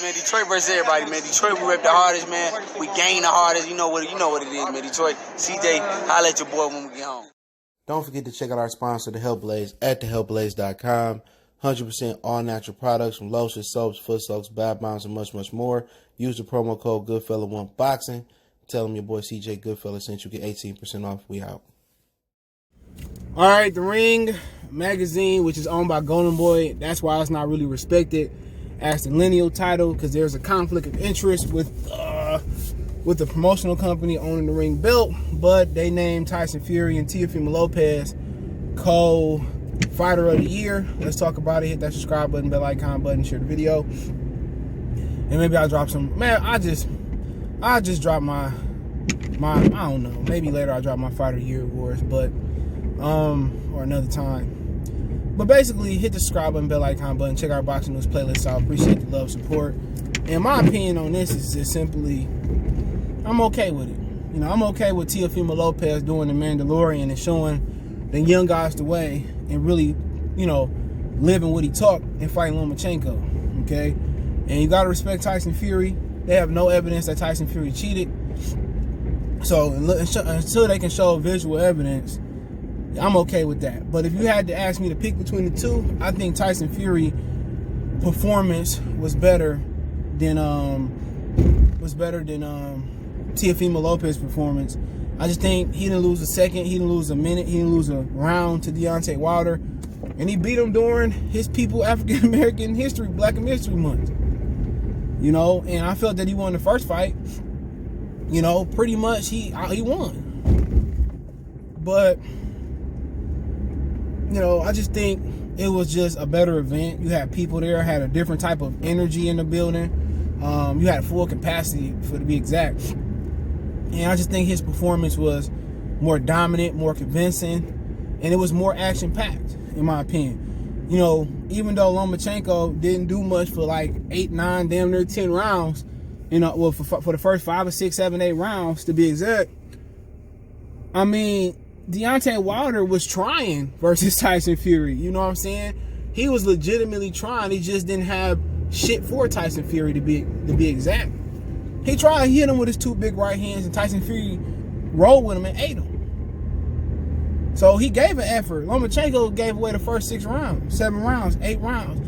man. Detroit versus everybody, man. Detroit, we rep the hardest, man. We gain the hardest. You know what it is, man. Detroit, CJ, holla at your boy when we get home. Don't forget to check out our sponsor, The Health Blaze, at thehealthblaze.com. 100% all natural products from lotions, soaps, foot soaks, bath bombs, and much, much more. Use the promo code Goodfella1Boxing. Tell them your boy CJ Goodfella sent you. Get 18% off. We out. All right, The Ring magazine, which is owned by Golden Boy, that's why it's not really respected as the lineal title, because there's a conflict of interest with the promotional company owning the Ring belt. But they named Tyson Fury and Teofimo Lopez co-fighter of the year. Let's talk about it. Hit that subscribe button, bell icon button, share the video, and maybe I'll drop some. Man, I just drop my I don't know. Maybe later I'll drop my fighter of the year awards, but or another time. But basically, hit the subscribe button, bell icon button, check our boxing news playlist out. Appreciate the love, support. And my opinion on this is just simply, I'm okay with it. You know, I'm okay with Teofimo Lopez doing the Mandalorian and showing the young guys the way and really, you know, living what he taught and fighting Lomachenko. Okay? And you got to respect Tyson Fury. They have no evidence that Tyson Fury cheated. So until they can show visual evidence, I'm okay with that. But if you had to ask me to pick between the two, I think Tyson Fury performance was better than Teofimo Lopez performance. I just think he didn't lose a second, he didn't lose a minute, he didn't lose a round to Deontay Wilder, and he beat him during his people African American history, Black History Month. You know, and I felt that he won the first fight. You know, pretty much he won. But you know, I just think it was just a better event. You had people there, had a different type of energy in the building. You had full capacity, to be exact. And I just think his performance was more dominant, more convincing, and it was more action-packed, in my opinion. You know, even though Lomachenko didn't do much for like 8, 9, damn near 10 rounds, you know, well, for the first 5 or 6, 7, 8 rounds, to be exact, I mean, Deontay Wilder was trying versus Tyson Fury. You know what I'm saying? He was legitimately trying. He just didn't have shit for Tyson Fury to be exact. He tried to hit him with his 2 big right hands, and Tyson Fury rolled with him and ate him. So he gave an effort. Lomachenko gave away the first 6 rounds, 7 rounds, 8 rounds.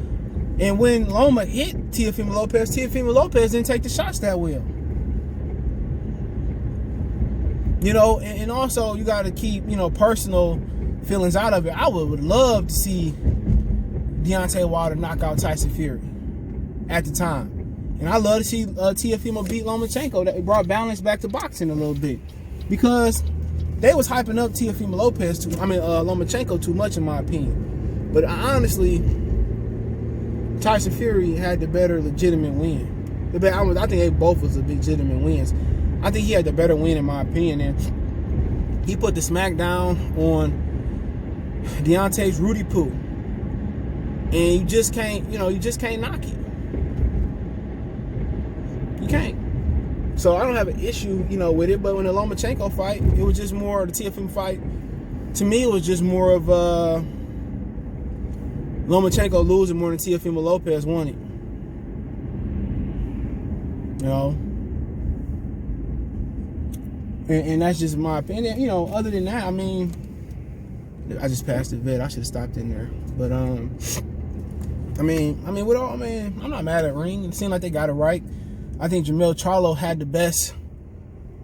And when Loma hit Teofimo Lopez didn't take the shots that well. You know, and also you got to keep, you know, personal feelings out of it. I would love to see Deontay Wilder knock out Tyson Fury at the time. And I love to see Teofimo beat Lomachenko. That brought balance back to boxing a little bit. Because they was hyping up Teofimo Lomachenko too much, in my opinion. But honestly, Tyson Fury had the better legitimate win. I think they both was legitimate wins. I think he had the better win, in my opinion. And he put the smackdown on Deontay's Rudy Poo. And you just can't knock it. You can't. So I don't have an issue, you know, with it. But when the Lomachenko fight, it was just more, the Teofimo fight, to me, it was just more of Lomachenko losing more than Teofimo Lopez won it. You know? And that's just my opinion. You know, other than that, I mean, I just passed the vet. I should have stopped in there. But I'm not mad at Ring. It seemed like they got it right. I think Jermell Charlo had the best,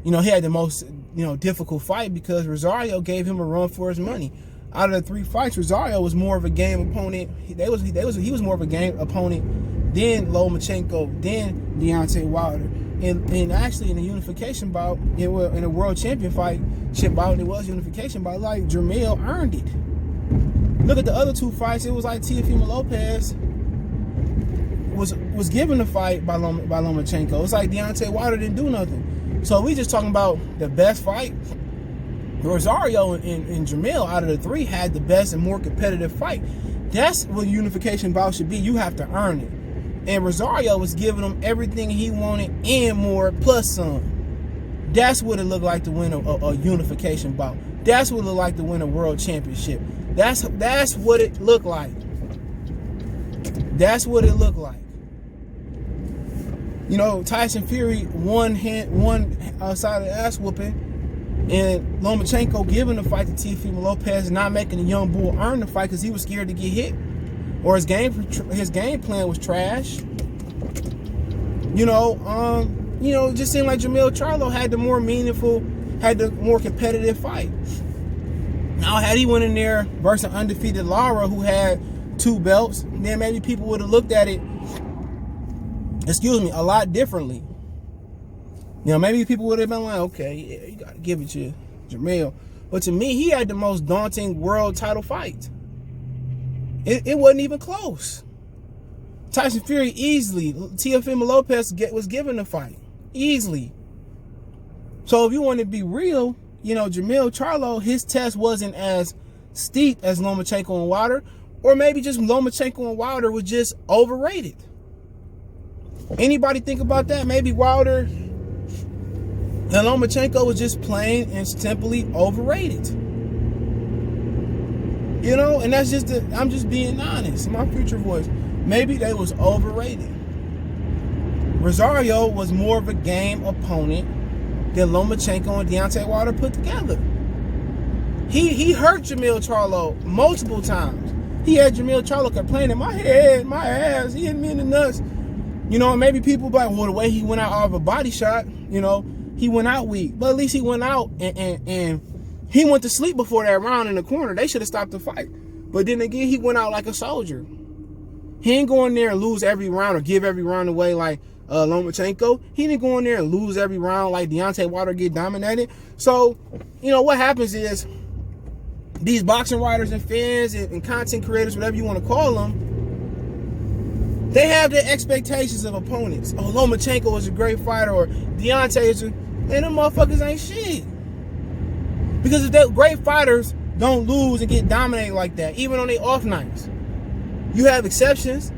you know, he had the most, you know, difficult fight because Rosario gave him a run for his money. Out of the 3 fights, Rosario was more of a game opponent. He was more of a game opponent than Lomachenko, than Deontay Wilder. And actually in the unification bout, in a world championship bout, it was unification bout, like Jermell earned it. Look at the other 2 fights. It was like Teofimo Lopez was given the fight by Lomachenko. It's like Deontay Wilder didn't do nothing. So we just talking about the best fight. Rosario and Jermell, out of the 3, had the best and more competitive fight. That's what unification bout should be. You have to earn it. And Rosario was giving him everything he wanted and more, plus some. That's what it looked like to win a unification bout. That's what it looked like to win a world championship. That's what it looked like. That's what it looked like. You know, Tyson Fury one side of the ass whooping, and Lomachenko giving the fight to Teofimo Lopez, not making the young bull earn the fight because he was scared to get hit, or his game plan was trash. It just seemed like Jermell Charlo had the more meaningful, had the more competitive fight. Now, had he went in there versus an undefeated Lara who had 2 belts, then maybe people would have looked at it, a lot differently. Maybe people would have been like, okay, yeah, you got to give it to Jermell. But to me, he had the most daunting world title fight. It wasn't even close. Tyson Fury easily, Teofimo Lopez was given the fight. Easily. So if you want to be real, Jermell Charlo, his test wasn't as steep as Lomachenko and Wilder, or maybe just Lomachenko and Wilder was just overrated. Anybody think about that? Maybe Wilder and Lomachenko was just plain and simply overrated. And that's just I'm just being honest. My future voice. Maybe they was overrated. Rosario was more of a game opponent than Lomachenko and Deontay Wilder put together. He hurt Jermell Charlo multiple times. He had Jermell Charlo complaining, my head, my ass, he hit me in the nuts. Maybe people be like, well, the way he went out of a body shot, he went out weak. But at least he went out and he went to sleep before that round in the corner. They should have stopped the fight. But then again, he went out like a soldier. He ain't go in there and lose every round or give every round away like Lomachenko. He didn't go in there and lose every round like Deontay Wilder get dominated. So, what happens is these boxing writers and fans and content creators, whatever you want to call them, they have their expectations of opponents. Oh, Lomachenko is a great fighter, or Deontay is and them motherfuckers ain't shit. Because if they're great fighters don't lose and get dominated like that, even on their off nights. You have exceptions.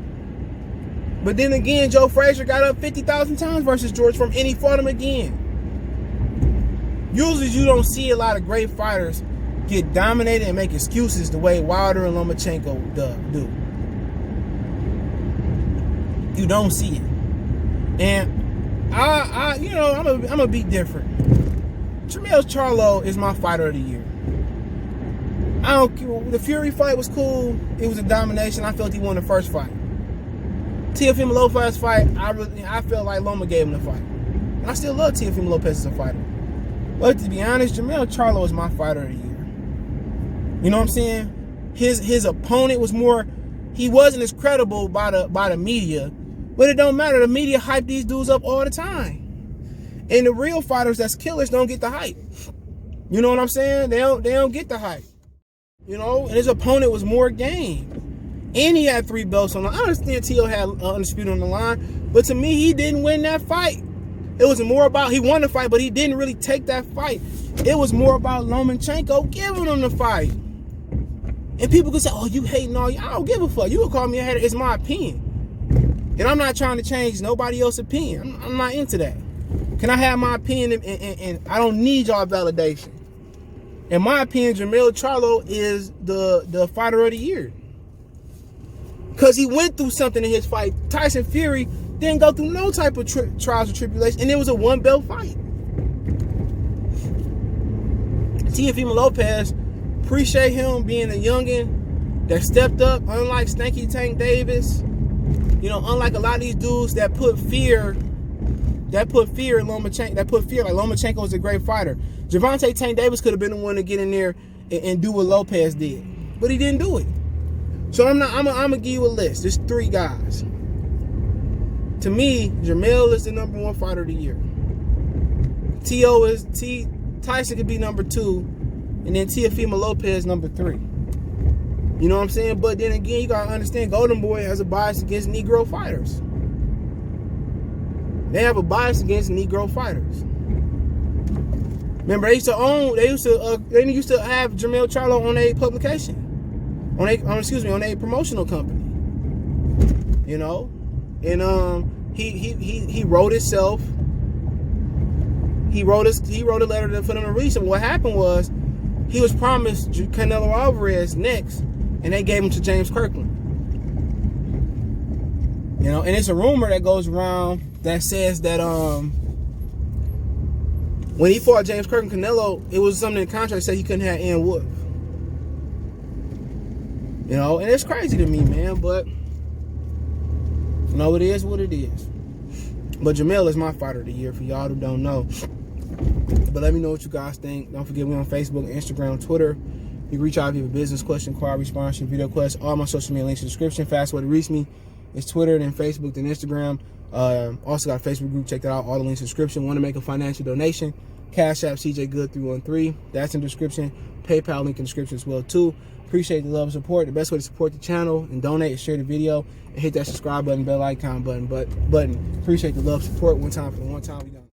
But then again, Joe Frazier got up 50,000 times versus George Foreman, and he fought him again. Usually you don't see a lot of great fighters get dominated and make excuses the way Wilder and Lomachenko do. You don't see it. And I'm gonna be different. Jermell Charlo is my fighter of the year. The Fury fight was cool. It was a domination. I felt he won the first fight. Teofimo Lopez fight, I felt like Loma gave him the fight. And I still love Teofimo Lopez as a fighter. But to be honest, Jermell Charlo is my fighter of the year. You know what I'm saying? His opponent was more, he wasn't as credible by the media. But it don't matter. The media hype these dudes up all the time. And the real fighters that's killers don't get the hype. You know what I'm saying? They don't get the hype. And his opponent was more game. And he had 3 belts on the line. I understand Teo had undisputed on the line. But to me, he didn't win that fight. It was more about, he won the fight, but he didn't really take that fight. It was more about Lomachenko giving him the fight. And people could say, oh, you hating all. I don't give a fuck. You can call me a hater. It's my opinion. And I'm not trying to change nobody else's opinion. I'm not into that. Can I have my opinion and I don't need y'all validation? In my opinion, Jermell Charlo is the fighter of the year. Because he went through something in his fight. Tyson Fury didn't go through no type of trials or tribulation. And it was a 1-belt fight. Teofimo Lopez, appreciate him being a youngin' that stepped up, unlike Stanky Tank Davis. Unlike a lot of these dudes that put fear in Lomachenko, like Lomachenko is a great fighter. Gervonta Tank Davis could have been the one to get in there and do what Lopez did. But he didn't do it. So I'm gonna give you a list. There's 3 guys. To me, Jermell is the #1 fighter of the year. Tyson could be #2, and then Teofimo Lopez #3. You know what I'm saying? But then again, you gotta understand, Golden Boy has a bias against Negro fighters. They have a bias against Negro fighters. Remember, they used to have Jermell Charlo on a publication, on a promotional company. And he wrote himself. He wrote a letter for them to read. What happened was, he was promised Canelo Alvarez next, and they gave him to James Kirkland. You know, and it's a rumor that goes around that says that when he fought James Kirk and Canelo, it was something in the contract that said he couldn't have Ian Wood. You know, and it's crazy to me, man, but you know, it is what it is. But Jermell is my fighter of the year, for y'all who don't know. But let me know what you guys think. Don't forget, we on Facebook, Instagram, Twitter. You can reach out if you have a business question, inquiry, sponsorship, video quest. All my social media links in the description. Fast way to reach me is Twitter, then Facebook, then Instagram. Also got a Facebook group. Check that out. All the links in the description. Want to make a financial donation? Cash App CJ Good 313. That's in the description. PayPal link in the description as well too. Appreciate the love and support. The best way to support the channel and donate is share the video and hit that subscribe button, bell icon button. Appreciate the love, support. One time for the one time we done.